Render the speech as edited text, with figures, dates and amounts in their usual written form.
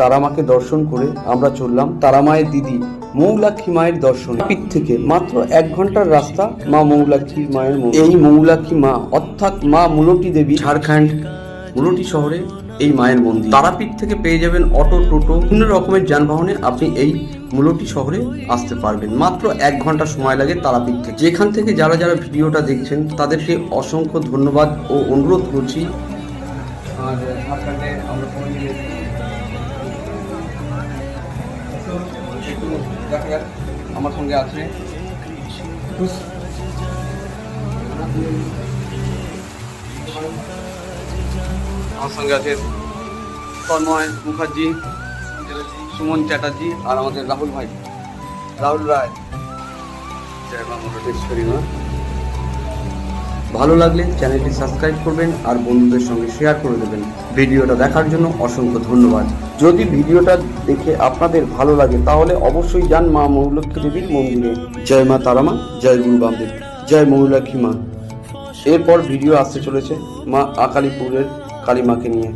তারামাকে দর্শন করে আমরা চললাম তারামায়ের দিদি মৌলাক্ষী মায়ের দর্শনে। পিঠ থেকে মাত্র 1 ঘন্টার রাস্তা মা মৌলাক্ষী মায়ের মন্দির। এই মৌলাক্ষী মা অর্থাৎ মা মুলটি দেবী ঝাড়খণ্ড মুলটি শহরে এই মায়ের মন্দির। তারাপীঠ থেকে পেয়ে যাবেন অটো, টোটো, বিভিন্ন রকমের যানবাহনে আপনি এই মুলটি শহরে আসতে পারবেন। মাত্র 1 ঘন্টা সময় লাগে তারাপীঠ থেকে। যেখান থেকে যারা যারা ভিডিওটা দেখছেন তাদেরকে অসংখ্য ধন্যবাদ ও অনুরোধ করছি। আর ঝাড়খণ্ডে আমরা দেখা যাক, আমার সঙ্গে আছে তন্ময় মুখার্জি, সুমন চ্যাটার্জি আর আমাদের রাহুল ভাই, রাহুল রায়। ভালো লাগলে চ্যানেলটি সাবস্ক্রাইব করবেন আর বন্ধুদের সঙ্গে শেয়ার করে দেবেন। ভিডিওটা দেখার জন্য অসংখ্য ধন্যবাদ। যদি ভিডিওটা দেখে আপনাদের ভালো লাগে তাহলে অবশ্যই যান মা মৌলক্ষ্মী দেবীর মন্দিরে। জয় মা তারামা, জয় গুরু বামদেব, জয় মৌলক্ষ্মী মা। এরপর ভিডিও আসতে চলেছে মা আকালিপুরের কালী মাকে নিয়ে।